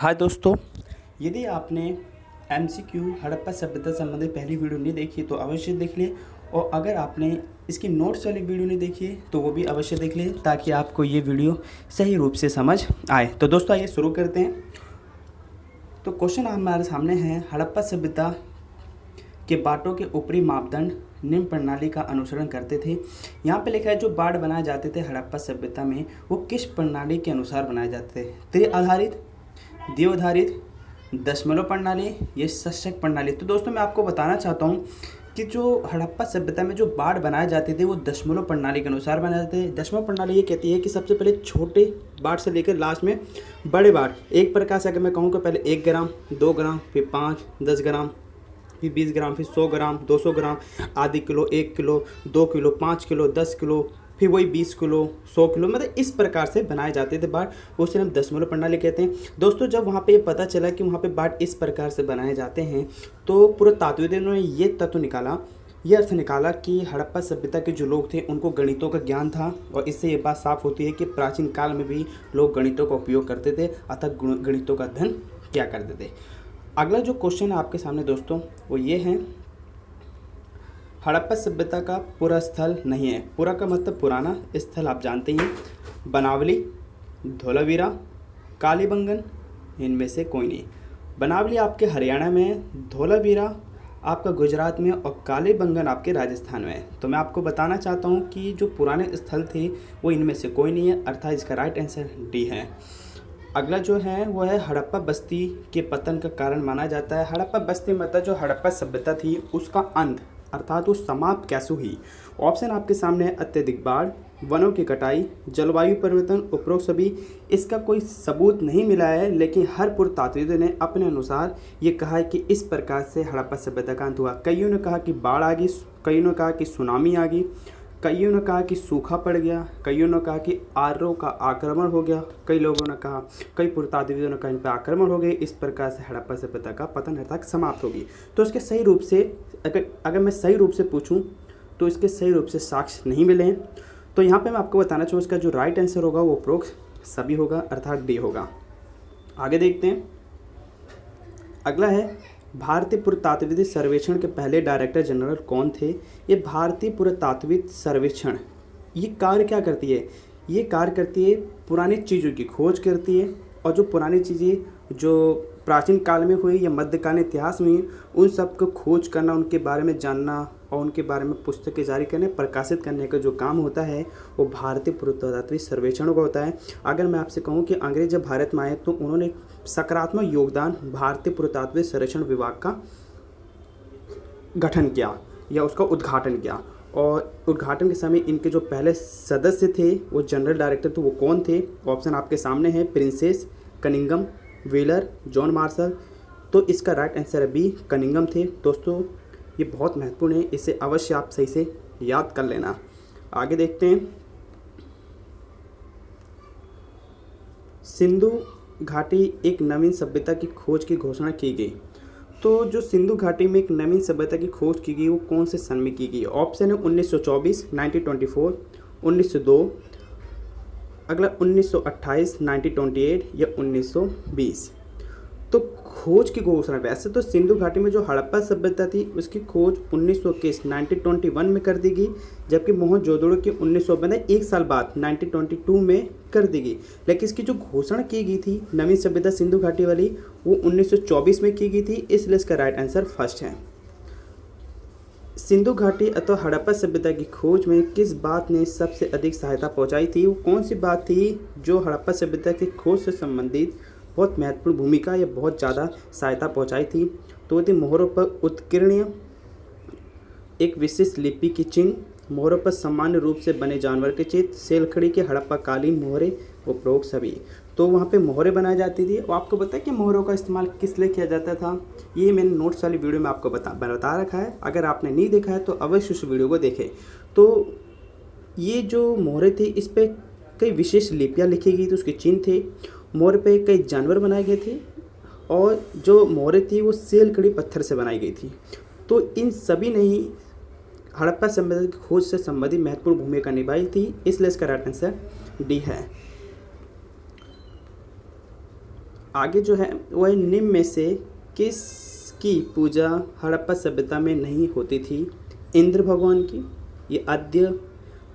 हाय दोस्तों, यदि आपने एमसीक्यू हड़प्पा सभ्यता संबंधित पहली वीडियो नहीं देखी तो अवश्य देख लें। और अगर आपने इसकी नोट्स वाली वीडियो नहीं देखी है तो वो भी अवश्य देख लें ताकि आपको ये वीडियो सही रूप से समझ आए। तो दोस्तों आइए शुरू करते हैं। तो क्वेश्चन हमारे सामने है, हड़प्पा सभ्यता के बाटों के ऊपरी मापदंड निम्न प्रणाली का अनुसरण करते थे। यहाँ पे लिखा है जो बाट बनाए जाते थे हड़प्पा सभ्यता में वो किस प्रणाली के अनुसार बनाए जाते थे। त्रि आधारित, द्विआधारित, दशमलव प्रणाली, ये शशक प्रणाली। तो दोस्तों मैं आपको बताना चाहता हूँ कि जो हड़प्पा सभ्यता में जो बाढ़ बनाए जाते थे वो दशमलव प्रणाली के अनुसार बनाए जाते थे। दशमलव प्रणाली ये कहती है कि सबसे पहले छोटे बाढ़ से लेकर लास्ट में बड़े बाढ़, एक प्रकार से अगर मैं कहूँ कि पहले 1 ग्राम, 2 ग्राम, फिर 5, 10 ग्राम, फिर 20 ग्राम, फिर 100 ग्राम, 200 ग्राम, आधी kilo, 1 kilo, 2 kilo, 5 kilo, 10 kilo, फिर वही 20 किलो, 100 किलो, मतलब इस प्रकार से बनाए जाते थे बाट। उसे हम दशमलव प्रणाली कहते हैं। दोस्तों जब वहाँ पे ये पता चला कि वहाँ पे बाट इस प्रकार से बनाए जाते हैं तो पूरे तात्विकों ने ये तत्व निकाला, ये अर्थ निकाला कि हड़प्पा सभ्यता के जो लोग थे उनको गणितों का ज्ञान था। और इससे ये बात साफ होती है कि प्राचीन काल में भी लोग गणितों का उपयोग करते थे, अतः गणितों का अध्ययन किया करते थे। अगला जो क्वेश्चन है आपके सामने दोस्तों वो ये है, हड़प्पा सभ्यता का पूरा स्थल नहीं है। पूरा का मतलब पुराना, स्थल आप जानते ही हैं। बनावली, धोलावीरा, कालीबंगन, इनमें से कोई नहीं। बनावली आपके हरियाणा में है, धोलावीरा आपका गुजरात में और कालीबंगन आपके राजस्थान में है। तो मैं आपको बताना चाहता हूँ कि जो पुराने स्थल थे वो इनमें से कोई नहीं है, अर्थात इसका राइट आंसर डी है। अगला जो है वो है, हड़प्पा बस्ती के पतन का कारण माना जाता है। हड़प्पा बस्ती मतलब जो हड़प्पा सभ्यता थी उसका अंत, अर्थात वो समाप्त कैसे हुई। ऑप्शन आपके सामने है, अत्यधिक बाढ़, वनों की कटाई, जलवायु परिवर्तन, उपरोक्त सभी। इसका कोई सबूत नहीं मिला है, लेकिन हर पुरातात्विक ने अपने अनुसार ये कहा है कि इस प्रकार से हड़प्पा सभ्यता का अंत हुआ। कईयों ने कहा कि बाढ़ आ गई, कईयों ने कहा कि सुनामी आ गई, कईयों ने कहा कि सूखा पड़ गया, कईयों ने कहा कि आर्यों का आक्रमण हो गया, कई लोगों ने कहा, कई पुरातात्विकों ने कहा इन पर आक्रमण हो गए। इस प्रकार से हड़प्पा सभ्यता का पतन अर्थात समाप्त होगी। तो इसके सही रूप से अगर मैं सही रूप से पूछूं तो इसके सही रूप से साक्ष्य नहीं मिले हैं। तो यहाँ पे मैं आपको बताना चाहूँ इसका जो राइट आंसर होगा वो उपरोक्त सभी होगा, अर्थात डी होगा। आगे देखते हैं। अगला है, भारतीय पुरातात्विक सर्वेक्षण के पहले डायरेक्टर जनरल कौन थे। ये भारतीय पुरातात्विक सर्वेक्षण ये कार्य क्या करती है, ये कार्य करती है पुरानी चीज़ों की खोज करती है, और जो पुरानी चीज़ें जो प्राचीन काल में हुई या मध्यकालीन इतिहास में हुई उन सब को खोज करना, उनके बारे में जानना और उनके बारे में पुस्तकें जारी करने, प्रकाशित करने का जो काम होता है वो भारतीय पुरातात्विक सर्वेक्षण का होता है। अगर मैं आपसे कहूँ कि अंग्रेज जब भारत में आए तो उन्होंने सकारात्मक योगदान भारतीय पुरातात्विक सर्वेक्षण विभाग का गठन किया या उसका उद्घाटन किया। और उद्घाटन के समय इनके जो पहले सदस्य थे वो जनरल डायरेक्टर थे, वो कौन थे। ऑप्शन आपके सामने है, princess, Cunningham, wheeler, John Marshall. तो इसका राइट आंसर है बी, कनिंगम थे। दोस्तों ये बहुत महत्वपूर्ण है, इसे अवश्य आप सही से याद कर लेना। आगे देखते हैं। सिंधु घाटी एक नवीन सभ्यता की खोज की घोषणा की गई। तो जो सिंधु घाटी में एक नवीन सभ्यता की खोज की गई वो कौन से सन में की गई। ऑप्शन है 1924, 1924, 1902, अगला 1928, 1928 या 1920। तो खोज की घोषणा, वैसे तो सिंधु घाटी में जो हड़प्पा सभ्यता थी उसकी खोज 1921 1921 में कर दी गई, जबकि मोहनजोदड़ो की 1992 एक साल बाद 1922 में कर दी गई। लेकिन इसकी जो घोषणा की गई थी नवीन सभ्यता सिंधु घाटी वाली वो 1924 में की गई थी, इसलिए इसका राइट आंसर फर्स्ट है। सिंधु घाटी अथवा हड़प्पा सभ्यता की खोज में किस बात ने सबसे अधिक सहायता पहुंचाई थी। वो कौन सी बात थी जो हड़प्पा सभ्यता की खोज से संबंधित बहुत महत्वपूर्ण भूमिका या बहुत ज़्यादा सहायता पहुंचाई थी। तो थी मोहरों पर उत्कीर्ण एक विशिष्ट लिपि की चिन्ह, मोहरों पर सामान्य रूप से बने जानवर के चित्र, सेलखड़ी के हड़प्पा कालीन मोहरे, उपरोक्त सभी। तो वहाँ पे मोहरे बनाई जाती थी। और आपको पता है कि मोहरों का इस्तेमाल किस लिए किया जाता था, ये मैंने नोट्स वाली वीडियो में आपको बता रखा है। अगर आपने नहीं देखा है तो अवश्य उस वीडियो को देखें। तो ये जो मोहरे थे इस पर कई विशेष लिपियाँ लिखी गई थी, उसके चिन्ह थे। मोहरे पे कई जानवर बनाए गए थे और जो मोहरे थी वो सेलखड़ी पत्थर से बनाई गई थी। तो इन सभी ने ही हड़प्पा सभ्यता की खोज से संबंधित महत्वपूर्ण भूमिका निभाई थी, इसलिए इसका राइट आंसर डी है। आगे जो है वह निम्न में से किसकी पूजा हड़प्पा सभ्यता में नहीं होती थी? इंद्र भगवान की, ये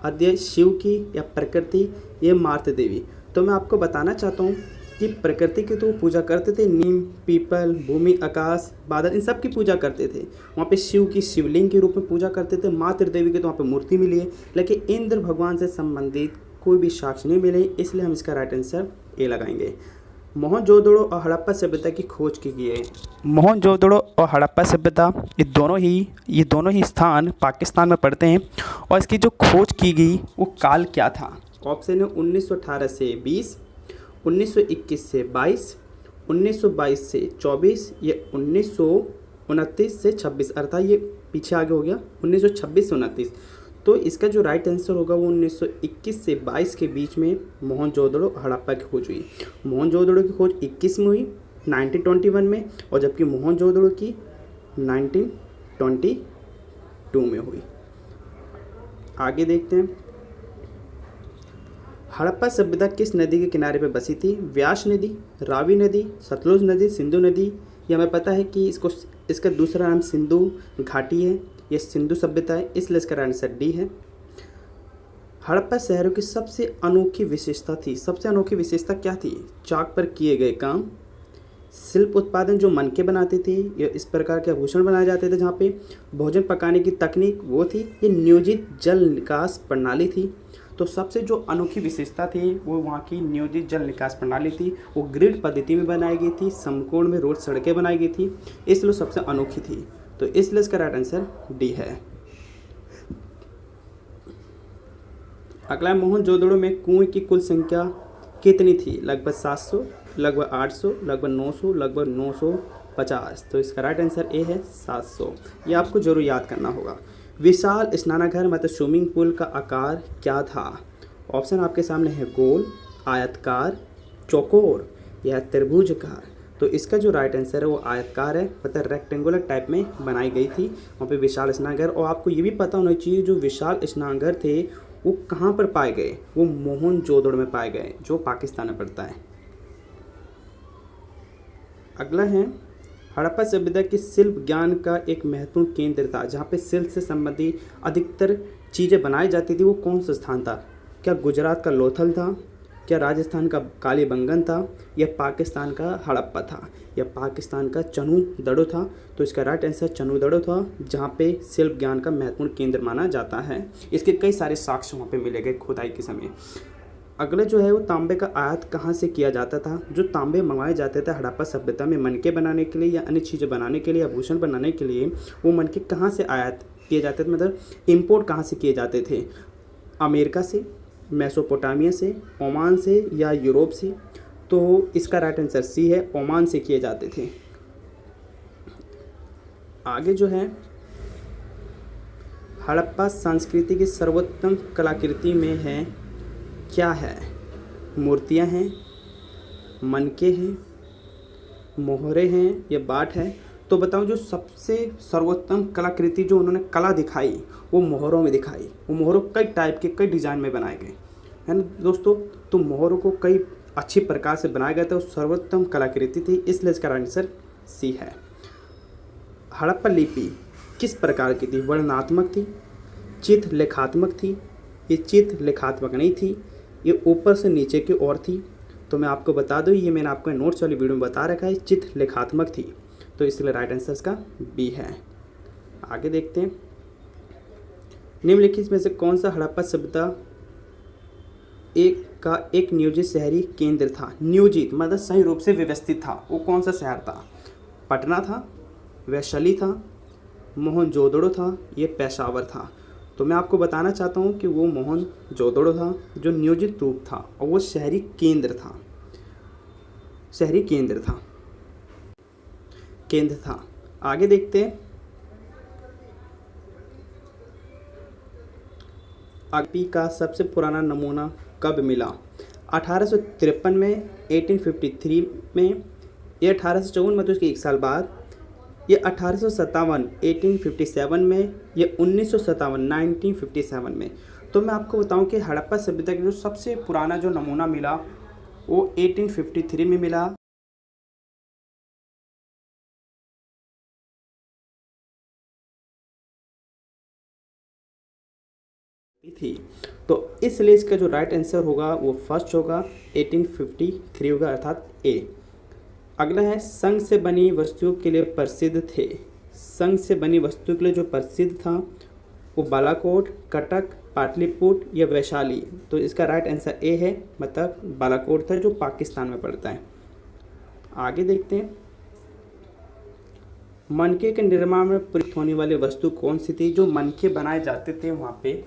आद्य शिव की, या प्रकृति, ये मातृ देवी। तो मैं आपको बताना चाहता हूँ कि प्रकृति की तो वो पूजा करते थे, नीम, पीपल, भूमि, आकाश, बादल, इन सब की पूजा करते थे। वहाँ पे शिव की शिवलिंग के रूप में पूजा करते थे। मातृ देवी की तो वहाँ पे मूर्ति मिली है, लेकिन इंद्र भगवान से संबंधित कोई भी साक्ष्य नहीं मिले, इसलिए हम इसका राइट आंसर ए लगाएंगे। मोहनजोदड़ो और हड़प्पा सभ्यता की खोज की गई है। मोहनजोदड़ो और हड़प्पा सभ्यता ये दोनों ही स्थान पाकिस्तान में पड़ते हैं, और इसकी जो खोज की गई वो काल क्या था? ऑप्शन है 1918 से 20, 1921 से 22, 1922 से 24, या 1929 से 26, अर्थात ये पीछे आगे हो गया 1926 से 29। तो इसका जो राइट आंसर होगा वो 1921 से 22 के बीच में मोहनजोदड़ो हड़प्पा की खोज हुई। मोहनजोदड़ो की खोज 21 में हुई 1921 में, और जबकि मोहनजोदड़ो की 1922 में हुई। आगे देखते हैं, हड़प्पा सभ्यता किस नदी के किनारे पर बसी थी? व्यास नदी, रावी नदी, सतलुज नदी, सिंधु नदी। ये हमें पता है कि इसका दूसरा नाम सिंधु घाटी है, ये सिंधु सभ्यता है, इसलिए इसका आंसर डी है। हड़प्पा शहरों की सबसे अनोखी विशेषता थी। सबसे अनोखी विशेषता क्या थी? चाक पर किए गए काम, शिल्प उत्पादन जो मनके बनाते थे, ये इस प्रकार के आभूषण बनाए जाते थे। जहाँ पे भोजन पकाने की तकनीक वो थी। ये नियोजित जल निकास प्रणाली थी। तो सबसे जो अनोखी विशेषता थी वो वहाँ की नियोजित जल निकास प्रणाली थी। वो ग्रिड पद्धति में बनाई गई थी, समकोण में रोड सड़कें बनाई गई थी, इसलिए सबसे अनोखी थी। तो इसलिए इसका राइट आंसर डी है। अगला, मोहनजोदड़ो में कुएं की कुल संख्या कितनी थी? लगभग 700, लगभग 800, लगभग 900, लगभग 950। तो इसका राइट आंसर ए है 700। ये आपको जरूर याद करना होगा। विशाल स्नानागार मतलब स्विमिंग पूल का आकार क्या था? ऑप्शन आपके सामने है गोल, आयतकार, चौकोर या त्रिभुजाकार। तो इसका जो राइट आंसर है वो आयतकार है, मतलब रेक्टेंगुलर टाइप में बनाई गई थी वहाँ पे विशाल स्नानागार। और आपको ये भी पता होना चाहिए जो विशाल स्नानागार थे वो कहाँ पर पाए गए? वो मोहनजोदड़ो में पाए गए, जो पाकिस्तान में पड़ता है। अगला है, हड़प्पा सभ्यता की शिल्प ज्ञान का एक महत्वपूर्ण केंद्र था, जहाँ पे शिल्प से संबंधित अधिकतर चीज़ें बनाई जाती थी, वो कौन सा स्थान था? क्या गुजरात का लोथल था, क्या राजस्थान का कालीबंगन था, या पाकिस्तान का हड़प्पा था, या पाकिस्तान का चनूदड़ो था? तो इसका राइट आंसर चनूदड़ो था, जहाँ पे शिल्प ज्ञान का महत्वपूर्ण केंद्र माना जाता है। इसके कई सारे साक्ष्य वहाँ पे मिलेंगे खुदाई के समय। अगले जो है वो तांबे का आयात कहाँ से किया जाता था? जो तांबे मंगवाए जाते थे हड़प्पा सभ्यता में मनके बनाने के लिए या अन्य चीज़ें बनाने के लिए, आभूषण बनाने के लिए, वो मनके कहाँ से आयात किए जाते थे, मतलब इम्पोर्ट कहाँ से किए जाते थे? अमेरिका से, मेसोपोटामिया से, ओमान से, या यूरोप से? तो इसका राइट आंसर सी है, ओमान से किए जाते थे। आगे जो है, हड़प्पा संस्कृति की सर्वोत्तम कलाकृति में है क्या है? मूर्तियां हैं, मनके हैं, मोहरे हैं, या बाट है? तो बताओ, जो सबसे सर्वोत्तम कलाकृति जो उन्होंने कला दिखाई वो मोहरों में दिखाई। वो मोहरों कई टाइप के, कई डिज़ाइन में बनाए गए, है ना दोस्तों। तो मोहरों को कई अच्छी प्रकार से बनाया गया था, वो सर्वोत्तम कलाकृति थी, इसलिए इसका आंसर सी है। हड़प्पा लिपि किस प्रकार की थी? वर्णनात्मक थी, चित्र लेखात्मक थी, ये चित्र लेखात्मक नहीं थी, ये ऊपर से नीचे की ओर थी? तो मैं आपको बता दूं, ये मैंने आपको नोट्स वाली वीडियो में बता रखा है, चित्र लेखात्मक थी। तो इसलिए राइट आंसर इसका बी है। आगे देखते हैं, निम्नलिखित में से कौन सा हड़प्पा सभ्यता एक नियोजित शहरी केंद्र था? नियोजित मतलब सही रूप से व्यवस्थित था, वो कौन सा शहर था? पटना था, वैशाली था, मोहनजोदड़ो था, ये पेशावर था? तो मैं आपको बताना चाहता हूँ कि वो मोहनजोदड़ो था, जो नियोजित रूप था, और वो शहरी केंद्र था, शहरी केंद्र था। आगे देखते हैं, आगपी का सबसे पुराना नमूना कब मिला? 1853 में, 1853 में, ये 1854 में, तो इसके एक साल बाद, ये 1857 1857 में, ये 1957 1957 में। तो मैं आपको बताऊं कि हड़प्पा सभ्यता का जो सबसे पुराना जो नमूना मिला वो 1853 में मिला। थी। तो इसलिए इसका जो राइट आंसर होगा वो फर्स्ट होगा, 1853 होगा, अर्थात ए। अगला है संग से बनी वस्तुओं के लिए प्रसिद्ध थे। संग से बनी वस्तुओं के लिए जो प्रसिद्ध था वो बालाकोट, कटक, पाटलिपुत्र या वैशाली। तो इसका राइट आंसर ए है, मतलब बालाकोट था जो पाकिस्तान में पड़ता है। आगे देखते हैं, मनके के निर्माण में प्रयुक्त होने वाली वस्तु कौन सी थी। जो मनके बनाए जाते थे वहाँ पे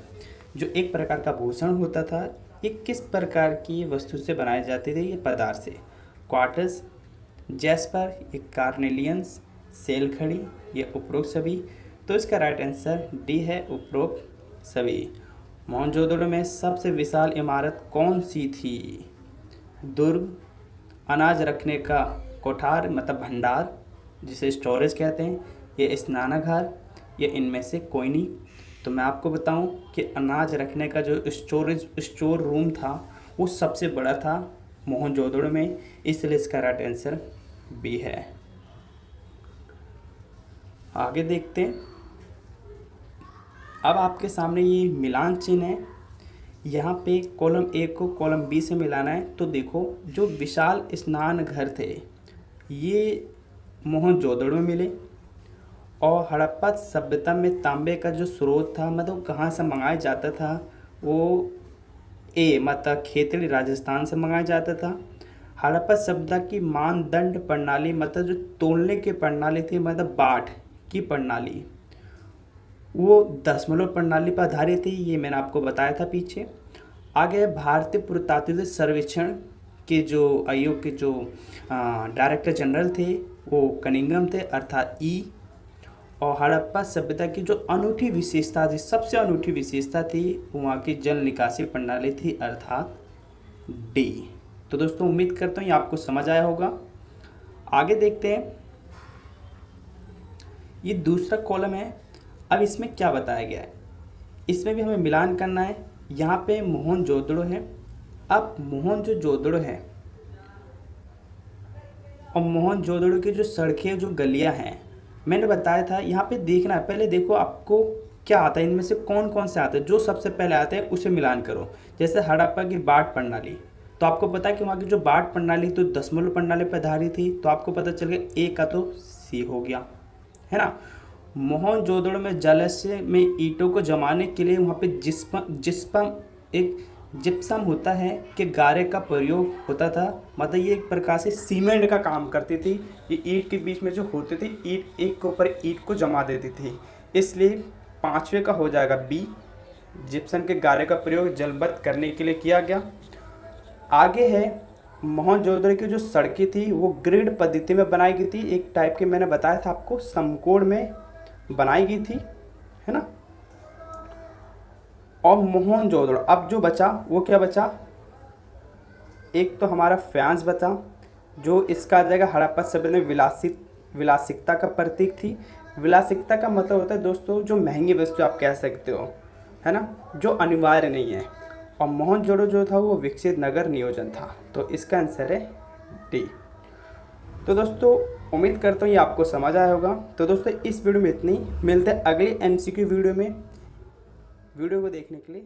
जो एक प्रकार का भूषण होता था, ये किस प्रकार की वस्तु से बनाए जाते थे, ये पदार्थ से। क्वार्टज, जैस्पर, ये कार्नेलियंस, सेल खड़ी, ये उपरोक्त सभी। तो इसका राइट आंसर डी है, उपरोक्त सभी। मोहनजोदड़ो में सबसे विशाल इमारत कौन सी थी। दुर्ग, अनाज रखने का कोठार मतलब भंडार जिसे स्टोरेज कहते हैं, ये स्नानागार, या इनमें से कोई नहीं। तो मैं आपको बताऊं कि अनाज रखने का जो स्टोर रूम था वो सबसे बड़ा था मोहनजोदड़ो में, इसलिए इसका राइट आंसर बी है। आगे देखते हैं, अब आपके सामने ये मिलान चिन्ह है, यहाँ पे कॉलम ए को कॉलम बी से मिलाना है। तो देखो, जो विशाल स्नान घर थे ये मोहनजोदड़ो में मिले, और हड़प्पा सभ्यता में तांबे का जो स्रोत था, मतलब कहाँ से मंगाया जाता था, वो ए मतलब खेतड़ी राजस्थान से मंगाया जाता था। हड़प्पा सभ्यता की मानदंड प्रणाली मतलब जो तोलने की प्रणाली थी, मतलब बाट की प्रणाली, वो दशमलव प्रणाली पर आधारित थी, ये मैंने आपको बताया था पीछे। आगे भारतीय पुरातत्व सर्वेक्षण के जो आयोग के जो डायरेक्टर जनरल थे वो कनिंघम थे, अर्थात ई। और हड़प्पा सभ्यता की जो अनूठी विशेषता थी, सबसे अनूठी विशेषता थी, वहाँ की जल निकासी प्रणाली थी, अर्थात डी। तो दोस्तों उम्मीद करता हूँ ये आपको समझ आया होगा। आगे देखते हैं, ये दूसरा कॉलम है। अब इसमें क्या बताया गया है, इसमें भी हमें मिलान करना है। यहाँ पे मोहनजोदड़ो है। अब मोहनजोदड़ो है और मोहनजोदड़ो की जो सड़कें जो गलियाँ हैं, मैंने बताया था यहाँ पे देखना है। पहले देखो आपको क्या आता है, इनमें से कौन कौन से आते हैं, जो सबसे पहले आते हैं उसे मिलान करो। जैसे हड़प्पा की बाट प्रणाली, तो आपको पता है कि वहाँ की जो बाट प्रणाली तो दशमलव प्रणाली पर आधारित थी, तो आपको पता चल गया ए का तो सी हो गया, है ना। मोहनजोदड़ो में जलाशय में ईंटों को जमाने के लिए वहाँ पे जिप्सम होता है कि गारे का प्रयोग होता था, मतलब ये एक प्रकार से सीमेंट का काम करती थी। ये ईंट के बीच में जो होती थी, ईंट एक के ऊपर ईंट को जमा देती थी, इसलिए पांचवे का हो जाएगा बी। जिप्सम के गारे का प्रयोग जलबद्ध करने के लिए किया गया। आगे है, मोहनजोदड़ो की जो सड़कें थी वो ग्रिड पद्धति में बनाई गई थी, एक टाइप के मैंने बताया था आपको समकोण में बनाई गई थी, है ना। और मोहनजोदड़ो अब जो बचा वो क्या बचा, एक तो हमारा फ्रांस बचा, जो इसका आ जाएगा हड़प्पा सभ्यता में विलासिकता का प्रतीक थी। विलासिकता का मतलब होता है दोस्तों जो महंगी वस्तु आप कह सकते हो, है ना, जो अनिवार्य नहीं है। और मोहनजोदड़ो जो था वो विकसित नगर नियोजन था, तो इसका आंसर है डी। तो दोस्तों उम्मीद करता हूँ ये आपको समझ आया होगा। तो दोस्तों इस वीडियो में इतनी, मिलते हैं अगली MCQ वीडियो में। वीडियो को देखने के लिए